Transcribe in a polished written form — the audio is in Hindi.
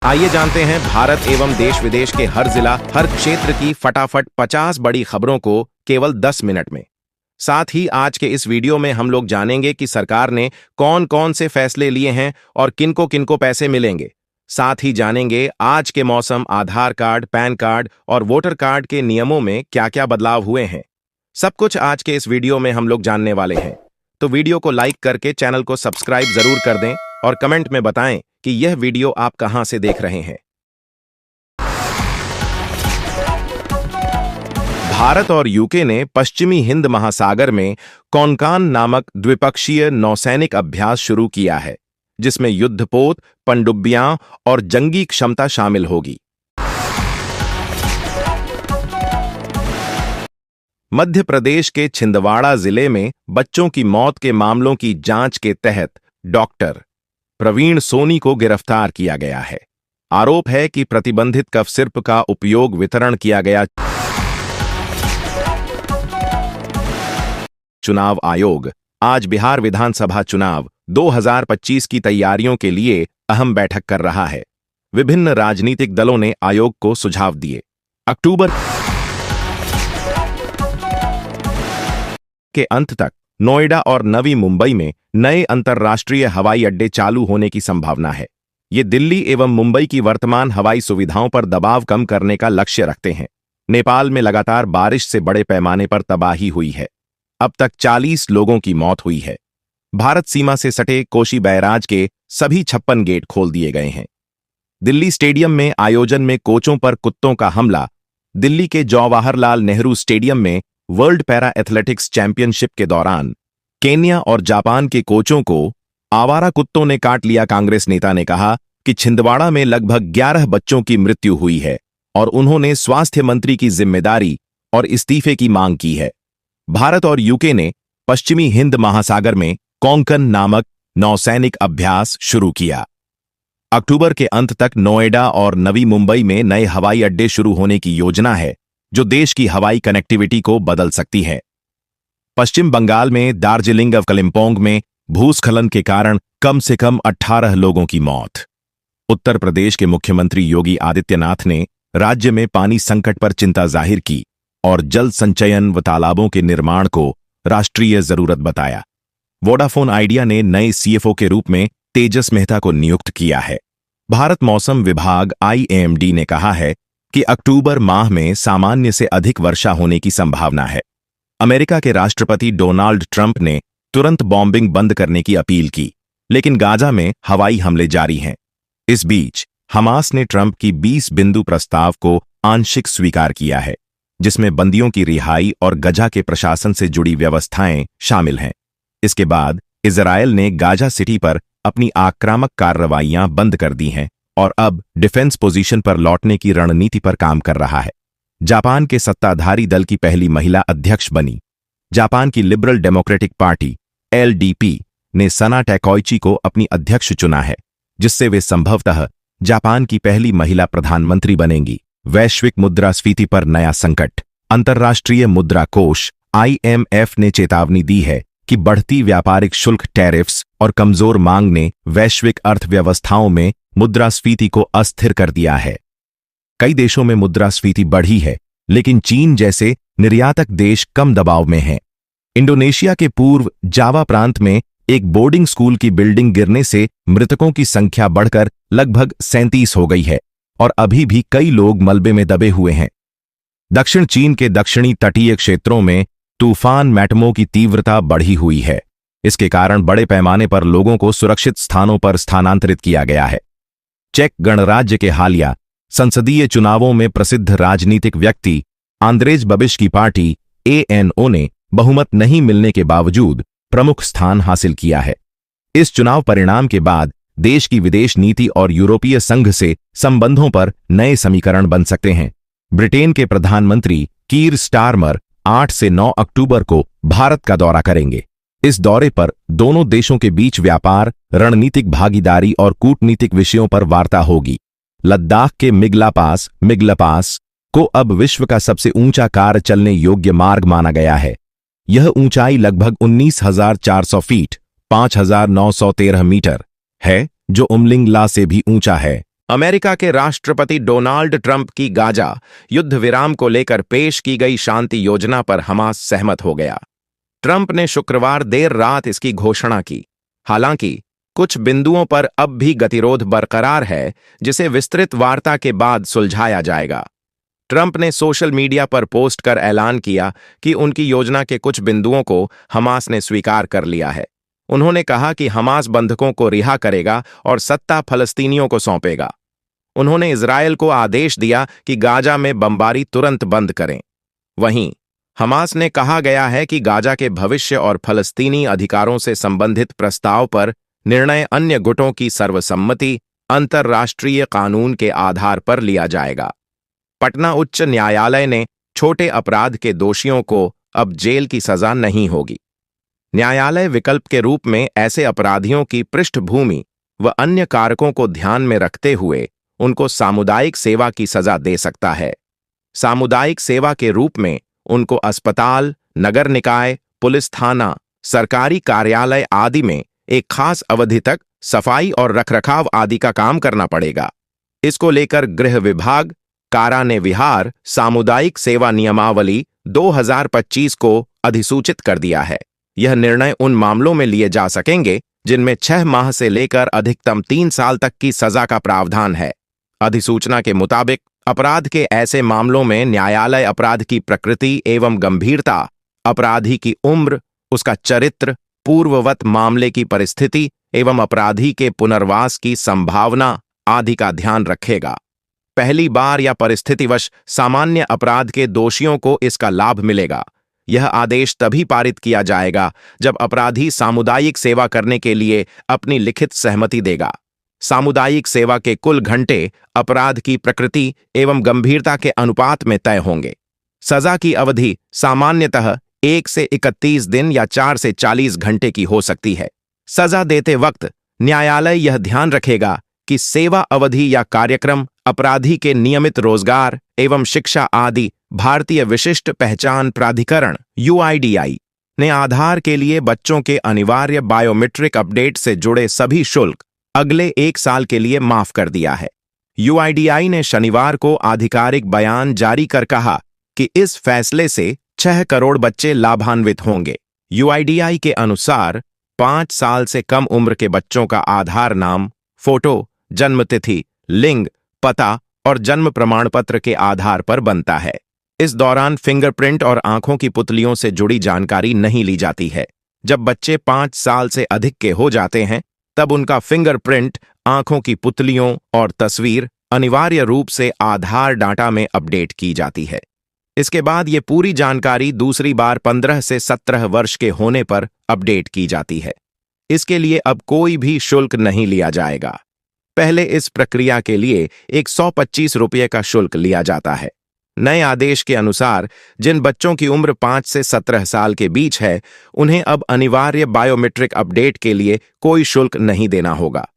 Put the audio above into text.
आइए जानते हैं भारत एवं देश विदेश के हर जिला, हर क्षेत्र की फटाफट 50 बड़ी खबरों को केवल 10 मिनट में। साथ ही आज के इस वीडियो में हम लोग जानेंगे कि सरकार ने कौन कौन से फैसले लिए हैं और किनको किनको पैसे मिलेंगे। साथ ही जानेंगे आज के मौसम, आधार कार्ड, पैन कार्ड और वोटर कार्ड के नियमों में क्या क्या बदलाव हुए हैं। सब कुछ आज के इस वीडियो में हम लोग जानने वाले हैं। तो वीडियो को लाइक करके चैनल को सब्सक्राइब जरूर कर दें और कमेंट में बताएं कि यह वीडियो आप कहां से देख रहे हैं। भारत और यूके ने पश्चिमी हिंद महासागर में कोंकण नामक द्विपक्षीय नौसैनिक अभ्यास शुरू किया है, जिसमें युद्धपोत, पनडुब्बियां और जंगी क्षमता शामिल होगी। मध्य प्रदेश के छिंदवाड़ा जिले में बच्चों की मौत के मामलों की जांच के तहत डॉक्टर प्रवीण सोनी को गिरफ्तार किया गया है। आरोप है कि प्रतिबंधित कफ सिरप का उपयोग वितरण किया गया। चुनाव आयोग आज बिहार विधानसभा चुनाव 2025 की तैयारियों के लिए अहम बैठक कर रहा है। विभिन्न राजनीतिक दलों ने आयोग को सुझाव दिए। अक्टूबर के अंत तक नोएडा और नवी मुंबई में नए अंतर्राष्ट्रीय हवाई अड्डे चालू होने की संभावना है। ये दिल्ली एवं मुंबई की वर्तमान हवाई सुविधाओं पर दबाव कम करने का लक्ष्य रखते हैं। नेपाल में लगातार बारिश से बड़े पैमाने पर तबाही हुई है। अब तक 40 लोगों की मौत हुई है। भारत सीमा से सटे कोशी बैराज के सभी 56 गेट खोल दिए गए हैं। दिल्ली स्टेडियम में आयोजन में कोचों पर कुत्तों का हमला। दिल्ली के जवाहरलाल नेहरू स्टेडियम में वर्ल्ड पैरा एथलेटिक्स चैंपियनशिप के दौरान केन्या और जापान के कोचों को आवारा कुत्तों ने काट लिया। कांग्रेस नेता ने कहा कि छिंदवाड़ा में लगभग 11 बच्चों की मृत्यु हुई है और उन्होंने स्वास्थ्य मंत्री की जिम्मेदारी और इस्तीफे की मांग की है। भारत और यूके ने पश्चिमी हिंद महासागर में कोंकण नामक नौसैनिक अभ्यास शुरू किया। अक्टूबर के अंत तक नोएडा और नवी मुंबई में नए हवाई अड्डे शुरू होने की योजना है, जो देश की हवाई कनेक्टिविटी को बदल सकती है। पश्चिम बंगाल में दार्जिलिंग और कालिम्पोंग में भूस्खलन के कारण कम से कम 18 लोगों की मौत। उत्तर प्रदेश के मुख्यमंत्री योगी आदित्यनाथ ने राज्य में पानी संकट पर चिंता जाहिर की और जल संचयन व तालाबों के निर्माण को राष्ट्रीय जरूरत बताया। वोडाफोन आइडिया ने नए सीएफओ के रूप में तेजस मेहता को नियुक्त किया है। भारत मौसम विभाग IMD ने कहा है कि अक्टूबर माह में सामान्य से अधिक वर्षा होने की संभावना है। अमेरिका के राष्ट्रपति डोनाल्ड ट्रंप ने तुरंत बॉम्बिंग बंद करने की अपील की, लेकिन गाजा में हवाई हमले जारी हैं। इस बीच हमास ने ट्रंप की 20 बिंदु प्रस्ताव को आंशिक स्वीकार किया है, जिसमें बंदियों की रिहाई और गजा के प्रशासन से जुड़ी व्यवस्थाएं शामिल हैं। इसके बाद इजरायल ने गाजा सिटी पर अपनी आक्रामक कार्रवाइयां बंद कर दी हैं और अब डिफेंस पोजीशन पर लौटने की रणनीति पर काम कर रहा है। जापान के सत्ताधारी दल की पहली महिला अध्यक्ष बनी। जापान की लिबरल डेमोक्रेटिक पार्टी LDP ने सना टैकोइची को अपनी अध्यक्ष चुना है, जिससे वे संभवतः जापान की पहली महिला प्रधानमंत्री बनेंगी। वैश्विक मुद्रास्फीति पर नया संकट। अंतर्राष्ट्रीय मुद्रा कोष IMF ने चेतावनी दी है कि बढ़ती व्यापारिक शुल्क, टैरिफ्स और कमजोर मांग ने वैश्विक अर्थव्यवस्थाओं में मुद्रास्फीति को अस्थिर कर दिया है। कई देशों में मुद्रास्फीति बढ़ी है, लेकिन चीन जैसे निर्यातक देश कम दबाव में हैं। इंडोनेशिया के पूर्व जावा प्रांत में एक बोर्डिंग स्कूल की बिल्डिंग गिरने से मृतकों की संख्या बढ़कर लगभग 37 हो गई है और अभी भी कई लोग मलबे में दबे हुए हैं। दक्षिण चीन के दक्षिणी तटीय क्षेत्रों में तूफान मैटमो की तीव्रता बढ़ी हुई है। इसके कारण बड़े पैमाने पर लोगों को सुरक्षित स्थानों पर स्थानांतरित किया गया है। चेक गणराज्य के हालिया संसदीय चुनावों में प्रसिद्ध राजनीतिक व्यक्ति आंद्रेज बबिश की पार्टी ANO ने बहुमत नहीं मिलने के बावजूद प्रमुख स्थान हासिल किया है। इस चुनाव परिणाम के बाद देश की विदेश नीति और यूरोपीय संघ से संबंधों पर नए समीकरण बन सकते हैं। ब्रिटेन के प्रधानमंत्री कीर स्टारमर 8 से 9 अक्टूबर को भारत का दौरा करेंगे। इस दौरे पर दोनों देशों के बीच व्यापार, रणनीतिक भागीदारी और कूटनीतिक विषयों पर वार्ता होगी। लद्दाख के मिगला पास को अब विश्व का सबसे ऊंचा कार चलने योग्य मार्ग माना गया है। यह ऊंचाई लगभग 19,400 फीट 5,913 मीटर है, जो उमलिंग ला से भी ऊंचा है। अमेरिका के राष्ट्रपति डोनाल्ड ट्रंप की गाजा युद्ध विराम को लेकर पेश की गई शांति योजना पर हमास सहमत हो गया। ट्रंप ने शुक्रवार देर रात इसकी घोषणा की। हालांकि कुछ बिंदुओं पर अब भी गतिरोध बरकरार है, जिसे विस्तृत वार्ता के बाद सुलझाया जाएगा। ट्रंप ने सोशल मीडिया पर पोस्ट कर ऐलान किया कि उनकी योजना के कुछ बिंदुओं को हमास ने स्वीकार कर लिया है। उन्होंने कहा कि हमास बंधकों को रिहा करेगा और सत्ता फलस्तीनियों को सौंपेगा। उन्होंने इजरायल को आदेश दिया कि गाजा में बमबारी तुरंत बंद करें। वहीं हमास ने कहा गया है कि गाजा के भविष्य और फलस्तीनी अधिकारों से संबंधित प्रस्ताव पर निर्णय अन्य गुटों की सर्वसम्मति अंतर्राष्ट्रीय कानून के आधार पर लिया जाएगा। पटना उच्च न्यायालय ने छोटे अपराध के दोषियों को अब जेल की सजा नहीं होगी। न्यायालय विकल्प के रूप में ऐसे अपराधियों की पृष्ठभूमि व अन्य कारकों को ध्यान में रखते हुए उनको सामुदायिक सेवा की सजा दे सकता है। सामुदायिक सेवा के रूप में उनको अस्पताल, नगर निकाय, पुलिस थाना, सरकारी कार्यालय आदि में एक खास अवधि तक सफाई और रखरखाव आदि का काम करना पड़ेगा। इसको लेकर गृह विभाग, कारा ने विहार सामुदायिक सेवा नियमावली 2025 को अधिसूचित कर दिया है। यह निर्णय उन मामलों में लिए जा सकेंगे जिनमें 6 माह से लेकर अधिकतम 3 साल तक की सजा का प्रावधान है। अधिसूचना के मुताबिक अपराध के ऐसे मामलों में न्यायालय अपराध की प्रकृति एवं गंभीरता, अपराधी की उम्र, उसका चरित्र, पूर्ववत मामले की परिस्थिति एवं अपराधी के पुनर्वास की संभावना आदि का ध्यान रखेगा। पहली बार या परिस्थितिवश सामान्य अपराध के दोषियों को इसका लाभ मिलेगा। यह आदेश तभी पारित किया जाएगा जब अपराधी सामुदायिक सेवा करने के लिए अपनी लिखित सहमति देगा। सामुदायिक सेवा के कुल घंटे अपराध की प्रकृति एवं गंभीरता के अनुपात में तय होंगे। सजा की अवधि सामान्यतः 1 से 31 दिन या 4 से 40 घंटे की हो सकती है। सजा देते वक्त न्यायालय यह ध्यान रखेगा कि सेवा अवधि या कार्यक्रम अपराधी के नियमित रोजगार एवं शिक्षा आदि भारतीय विशिष्ट पहचान प्राधिकरण UIDAI ने आधार के लिए बच्चों के अनिवार्य बायोमेट्रिक अपडेट से जुड़े सभी शुल्क अगले 1 साल के लिए माफ कर दिया है। UIDAI ने शनिवार को आधिकारिक बयान जारी कर कहा कि इस फैसले से 6 करोड़ बच्चे लाभान्वित होंगे। UIDAI के अनुसार 5 साल से कम उम्र के बच्चों का आधार नाम, फोटो, जन्मतिथि, लिंग, पता और जन्म प्रमाण पत्र के आधार पर बनता है। इस दौरान फिंगरप्रिंट और आंखों की पुतलियों से जुड़ी जानकारी नहीं ली जाती है। जब बच्चे 5 साल से अधिक के हो जाते हैं, तब उनका फिंगरप्रिंट, आंखों की पुतलियों और तस्वीर अनिवार्य रूप से आधार डाटा में अपडेट की जाती है। इसके बाद ये पूरी जानकारी दूसरी बार 15 से 17 वर्ष के होने पर अपडेट की जाती है। इसके लिए अब कोई भी शुल्क नहीं लिया जाएगा। पहले इस प्रक्रिया के लिए 125 रुपये का शुल्क लिया जाता है। नए आदेश के अनुसार जिन बच्चों की उम्र 5 से 17 साल के बीच है, उन्हें अब अनिवार्य बायोमेट्रिक अपडेट के लिए कोई शुल्क नहीं देना होगा।